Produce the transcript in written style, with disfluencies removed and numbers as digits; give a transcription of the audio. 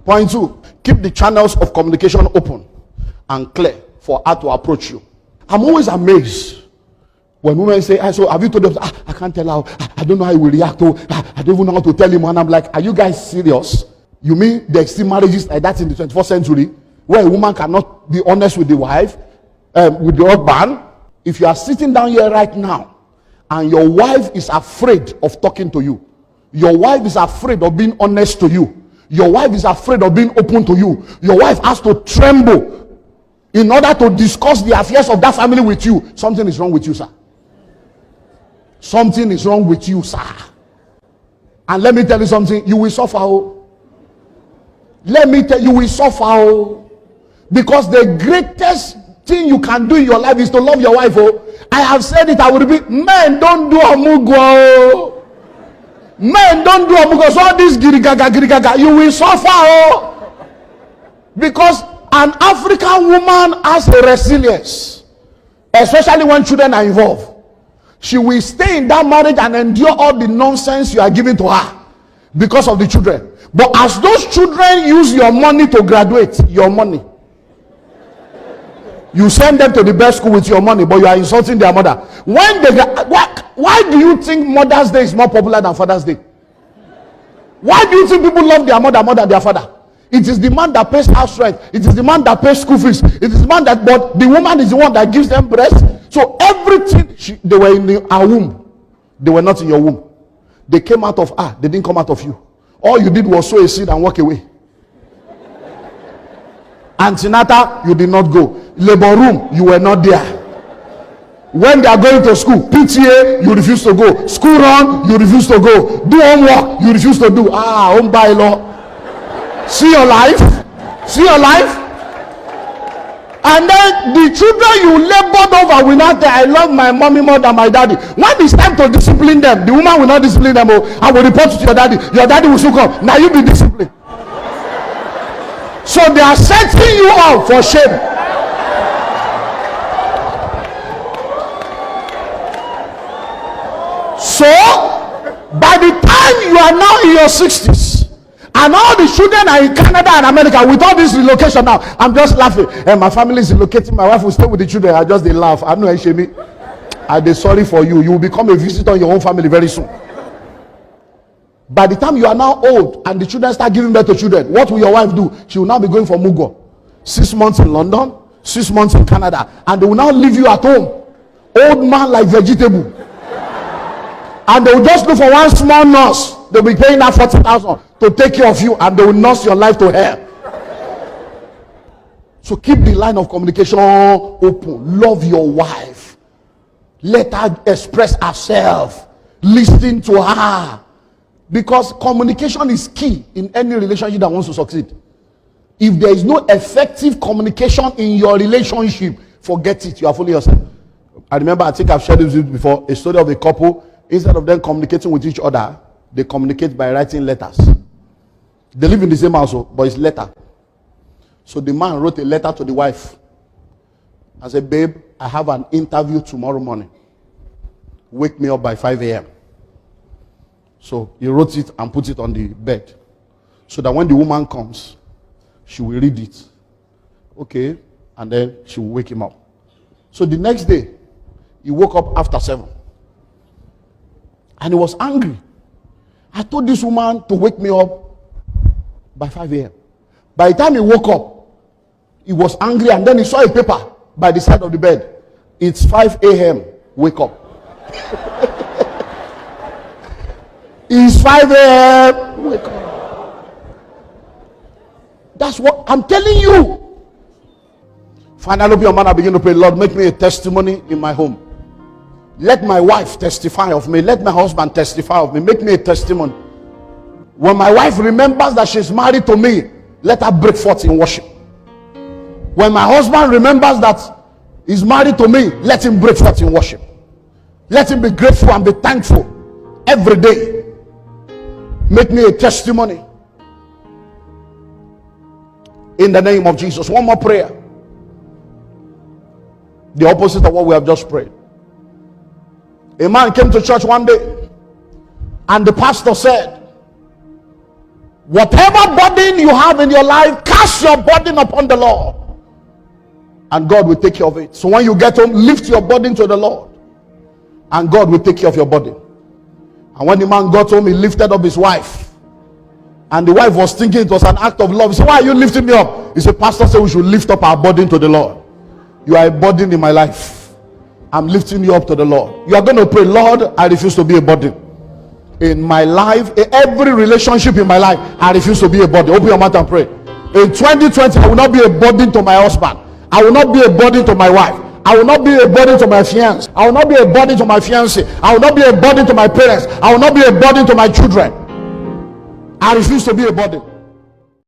Point 2, keep the channels of communication open and clear for her to approach you. I'm always amazed when women say, so have you told them? I can't tell her. I don't know how he will react. I don't even know how to tell him. And I'm like, are you guys serious? You mean there are still marriages like that in the 21st century where a woman cannot be honest with the wife, with the husband? If you are sitting down here right now and your wife is afraid of talking to you, your wife is afraid of being honest to you, your wife is afraid of being open to you, your wife has to tremble in order to discuss the affairs of that family with you, something is wrong with you, sir. Something is wrong with you, sir. And let me tell you something, you will suffer. Let me tell you, will suffer. Because the greatest thing you can do in your life is to love your wife. I have said it, I will repeat. Men don't do amugo. Men don't do amugo. So all this girigaga, you will suffer. Because an African woman has a resilience, especially when children are involved. She will stay in that marriage and endure all the nonsense you are giving to her because of the children. But as those children use your money to graduate, your money, you send them to the best school with your money, but you are insulting their mother. When they why do you think Mother's Day is more popular than Father's Day? Why do you think people love their mother more than their father? It is the man that pays house rent. It is the man that pays school fees. It is the man that, but the woman is the one that gives them breast. So everything, they were in her womb. They were not in your womb. They came out of her. They didn't come out of you. All you did was sow a seed and walk away. Antenatal, you did not go. Labor room, you were not there. When they are going to school, PTA, you refuse to go. School run, you refuse to go. Do homework, you refuse to do. Home by law. See your life. See your life. And then the children you labored over will not say, I love my mommy more than my daddy. When it's time to discipline them, the woman will not discipline them. I will report to your daddy. Your daddy will soon come. Now you be disciplined. So they are setting you up for shame. So by the time you are now in your 60s, and all the children are in Canada and America with all this relocation now, I'm just laughing. And my family is relocating. My wife will stay with the children. I just they laugh. I know Shemi. I dey sorry for you. You will become a visitor in your own family very soon. By the time you are now old and the children start giving birth to children, what will your wife do? She will now be going for Mugo. 6 months in London, 6 months in Canada, and they will now leave you at home. Old man like vegetable. And they will just look for one small nurse. They'll be paying her 40,000 to take care of you, and they will nurse your life to hell. So keep the line of communication open. Love your wife. Let her express herself. Listen to her. Because communication is key in any relationship that wants to succeed. If there is no effective communication in your relationship, forget it. You are fooling yourself. I remember, I think I've shared this with you before, a story of a couple. Instead of them communicating with each other, they communicate by writing letters. They live in the same household, but it's letter. So the man wrote a letter to the wife and said, babe, I have an interview tomorrow morning. Wake me up by 5 a.m. So he wrote it and put it on the bed. So that when the woman comes, she will read it. Okay. And then she will wake him up. So the next day, he woke up after 7. And he was angry. I told this woman to wake me up by 5 a.m. By the time he woke up, he was angry, and then he saw a paper by the side of the bed. It's 5 a.m. Wake up. It's 5 a.m. Wake up. That's what I'm telling you. Finally, open your mouth and begin to pray. Lord, make me a testimony in my home. Let my wife testify of me. Let my husband testify of me. Make me a testimony. When my wife remembers that she's married to me, let her break forth in worship. When my husband remembers that he's married to me, let him break forth in worship. Let him be grateful and be thankful every day. Make me a testimony. In the name of Jesus. One more prayer. The opposite of what we have just prayed. A man came to church one day, and the pastor said, Whatever burden you have in your life, cast your burden upon the Lord, and God will take care of it. So when you get home, lift your burden to the Lord, and God will take care of your burden. And when the man got home, he lifted up his wife, and the wife was thinking it was an act of love. He said, why are you lifting me up? He said, pastor said we should lift up our burden to the Lord. You are a burden in my life. I'm lifting you up to the Lord. You are going to pray, Lord, I refuse to be a burden in my life. In every relationship in my life, I refuse to be a burden. Open your mouth and pray. In 2020, I will not be a burden to my husband. I will not be a burden to my wife. I will not be a burden to my fiancé. I will not be a burden to my fiancé. I will not be a burden to my parents. I will not be a burden to my children. I refuse to be a burden.